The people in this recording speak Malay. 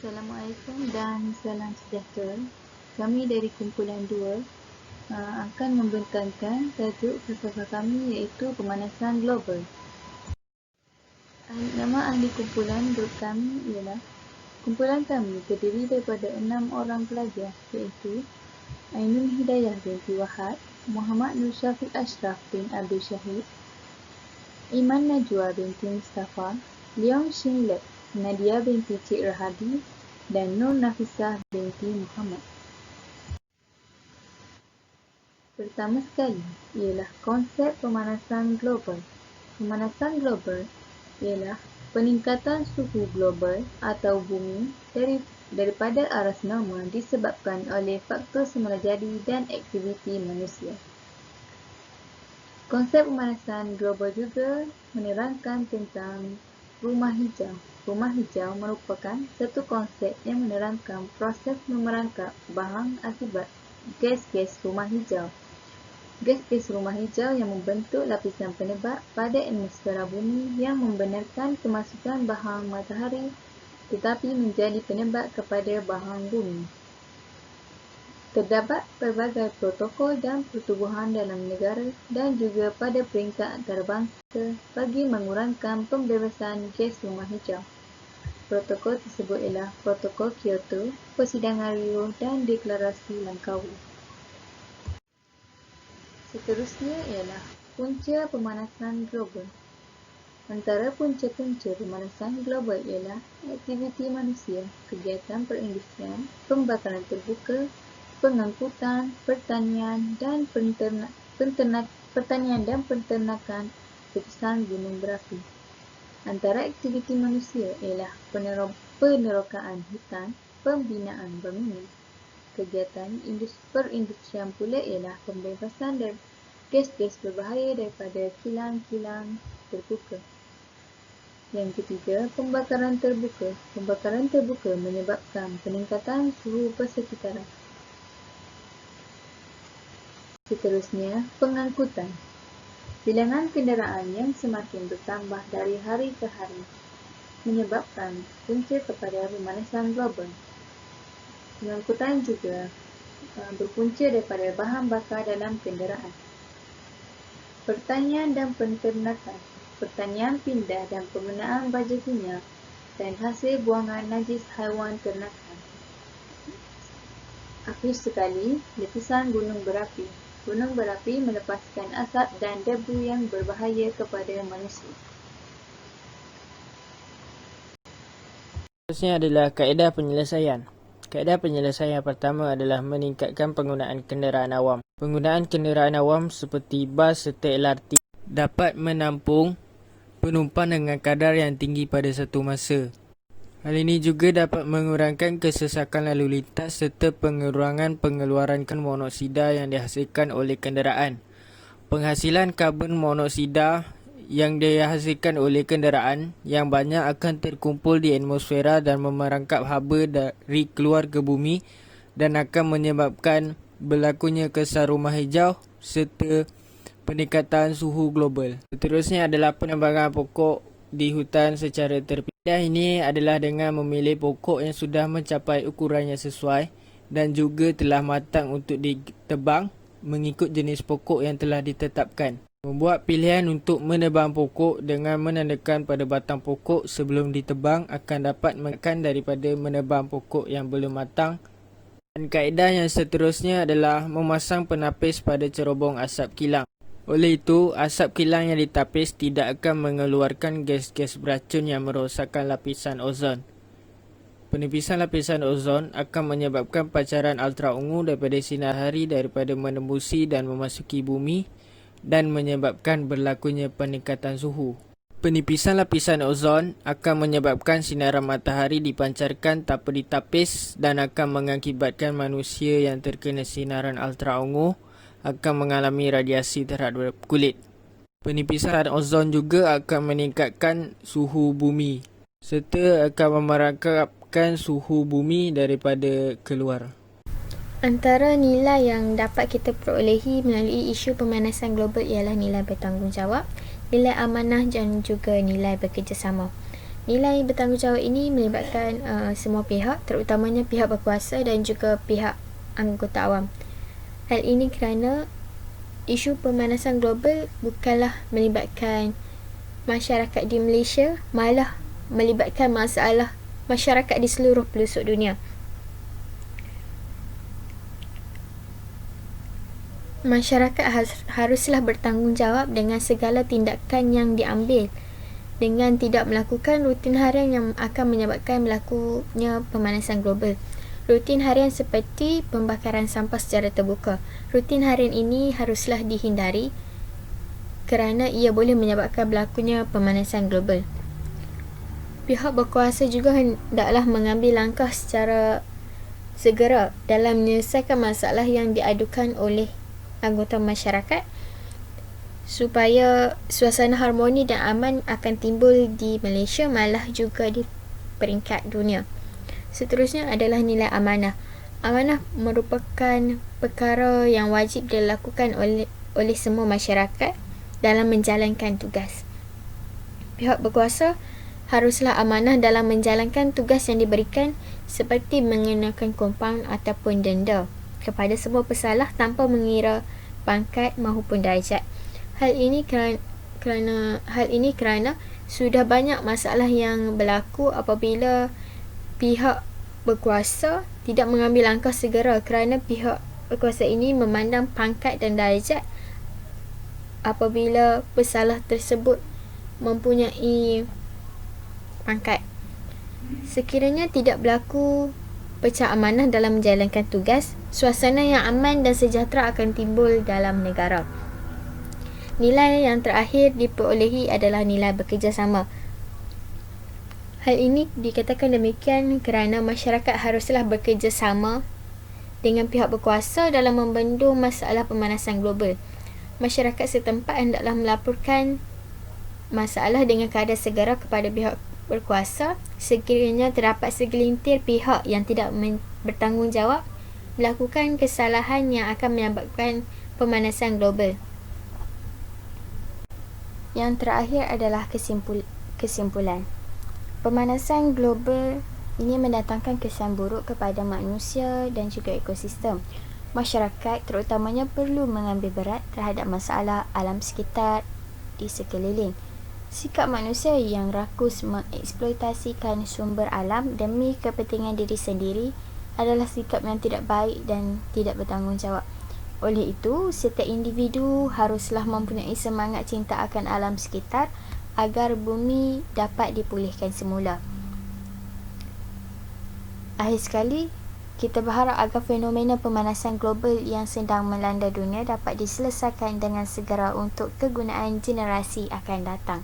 Assalamualaikum dan salam sejahtera. Kami dari kumpulan 2 akan membentangkan tajuk falsafah kami iaitu pemanasan global. Nama ahli kumpulan grup kami ialah kumpulan kami terdiri daripada 6 orang pelajar iaitu Ainul Hidayah binti Wahad, Muhammad Nur Syafiq Ashraf bin Abdul Syahid, Iman Najwa binti Mustafa, Leong Shin Lek, Nadia binti Cik Rahadi dan Nur Nafisah binti Muhammad. Pertama sekali ialah konsep pemanasan global. Pemanasan global ialah peningkatan suhu global atau bumi daripada aras normal disebabkan oleh faktor semula jadi dan aktiviti manusia. Konsep pemanasan global juga menerangkan tentang rumah hijau. Rumah hijau merupakan satu konsep yang menerangkan proses memerangkap bahan akibat gas-gas rumah hijau. Gas-gas rumah hijau yang membentuk lapisan penebak pada atmosfera bumi yang membenarkan kemasukan bahan matahari tetapi menjadi penebak kepada bahan bumi. Terdapat pelbagai protokol dan pertubuhan dalam negara dan juga pada peringkat antarabangsa bagi mengurangkan pembebasan gas rumah hijau. Protokol tersebut ialah Protokol Kyoto, Persidangan Rio dan Deklarasi Langkawi. Seterusnya ialah punca pemanasan global. Antara punca-punca pemanasan global ialah aktiviti manusia, kegiatan perindustrian, pembakaran terbuka, pengangkutan, pertanian dan penternakan, letusan gunung berapi. Antara aktiviti manusia ialah penerokaan hutan, pembinaan bangunan. Kegiatan perindustrian pula ialah pembebasan gas-gas berbahaya daripada kilang-kilang terbuka. Yang ketiga, pembakaran terbuka. Pembakaran terbuka menyebabkan peningkatan suhu persekitaran. Seterusnya, pengangkutan. Bilangan kenderaan yang semakin bertambah dari hari ke hari menyebabkan punca kepada pemanasan global. Pengangkutan juga berpunca daripada bahan bakar dalam kenderaan. Pertanian dan penternakan. Pertanian pindah dan penggunaan baja kimia dan hasil buangan najis haiwan ternakan. Akhir sekali, letusan gunung berapi. Gunung berapi melepaskan asap dan debu yang berbahaya kepada manusia. Seterusnya adalah kaedah penyelesaian. Kaedah penyelesaian pertama adalah meningkatkan penggunaan kenderaan awam. Penggunaan kenderaan awam seperti bas serta LRT dapat menampung penumpang dengan kadar yang tinggi pada satu masa. Hal ini juga dapat mengurangkan kesesakan lalu lintas serta pengurangan pengeluaran karbon monoksida yang dihasilkan oleh kenderaan. Penghasilan karbon monoksida yang dihasilkan oleh kenderaan yang banyak akan terkumpul di atmosfera dan memerangkap haba dari keluar ke bumi dan akan menyebabkan berlakunya kesan rumah hijau serta peningkatan suhu global. Seterusnya adalah penebangan pokok di hutan secara terpilih. Ini adalah dengan memilih pokok yang sudah mencapai ukuran yang sesuai dan juga telah matang untuk ditebang mengikut jenis pokok yang telah ditetapkan. Membuat pilihan untuk menebang pokok dengan menandakan pada batang pokok sebelum ditebang akan dapat mengelakkan daripada menebang pokok yang belum matang. Dan kaedah yang seterusnya adalah memasang penapis pada cerobong asap kilang. Oleh itu, asap kilang yang ditapis tidak akan mengeluarkan gas-gas beracun yang merosakkan lapisan ozon. Penipisan lapisan ozon akan menyebabkan pancaran ultra-ungu daripada sinar hari daripada menembusi dan memasuki bumi dan menyebabkan berlakunya peningkatan suhu. Penipisan lapisan ozon akan menyebabkan sinaran matahari dipancarkan tanpa ditapis dan akan mengakibatkan manusia yang terkena sinaran ultra-ungu akan mengalami radiasi terhadap kulit. Penipisan ozon juga akan meningkatkan suhu bumi serta akan memerangkapkan suhu bumi daripada keluar. Antara nilai yang dapat kita perolehi melalui isu pemanasan global ialah nilai bertanggungjawab, nilai amanah dan juga nilai bekerjasama. Nilai bertanggungjawab ini melibatkan semua pihak, terutamanya pihak berkuasa dan juga pihak anggota awam. Hal ini kerana isu pemanasan global bukanlah melibatkan masyarakat di Malaysia, malah melibatkan masalah masyarakat di seluruh pelosok dunia. Masyarakat haruslah bertanggungjawab dengan segala tindakan yang diambil dengan tidak melakukan rutin harian yang akan menyebabkan berlakunya pemanasan global. Rutin harian seperti pembakaran sampah secara terbuka. Rutin harian ini haruslah dihindari kerana ia boleh menyebabkan berlakunya pemanasan global. Pihak berkuasa juga hendaklah mengambil langkah secara segera dalam menyelesaikan masalah yang diadukan oleh anggota masyarakat supaya suasana harmoni dan aman akan timbul di Malaysia, malah juga di peringkat dunia. Seterusnya adalah nilai amanah. Amanah merupakan perkara yang wajib dilakukan oleh semua masyarakat dalam menjalankan tugas. Pihak berkuasa haruslah amanah dalam menjalankan tugas yang diberikan, seperti mengenakan kompaun ataupun denda kepada semua pesalah tanpa mengira pangkat maupun darjat. Hal ini kerana sudah banyak masalah yang berlaku apabila pihak berkuasa tidak mengambil langkah segera, kerana pihak berkuasa ini memandang pangkat dan darjat apabila pesalah tersebut mempunyai pangkat. Sekiranya tidak berlaku pecah amanah dalam menjalankan tugas, suasana yang aman dan sejahtera akan timbul dalam negara. Nilai yang terakhir diperolehi adalah nilai bekerjasama. Hal ini dikatakan demikian kerana masyarakat haruslah bekerjasama dengan pihak berkuasa dalam membendung masalah pemanasan global. Masyarakat setempat hendaklah melaporkan masalah dengan keadaan segera kepada pihak berkuasa sekiranya terdapat segelintir pihak yang tidak bertanggungjawab melakukan kesalahan yang akan menyebabkan pemanasan global. Yang terakhir adalah kesimpulan. Pemanasan global ini mendatangkan kesan buruk kepada manusia dan juga ekosistem. Masyarakat terutamanya perlu mengambil berat terhadap masalah alam sekitar di sekeliling. Sikap manusia yang rakus mengeksploitasikan sumber alam demi kepentingan diri sendiri adalah sikap yang tidak baik dan tidak bertanggungjawab. Oleh itu, setiap individu haruslah mempunyai semangat cinta akan alam sekitar agar bumi dapat dipulihkan semula. Akhir sekali, kita berharap agar fenomena pemanasan global yang sedang melanda dunia dapat diselesaikan dengan segera untuk kegunaan generasi akan datang.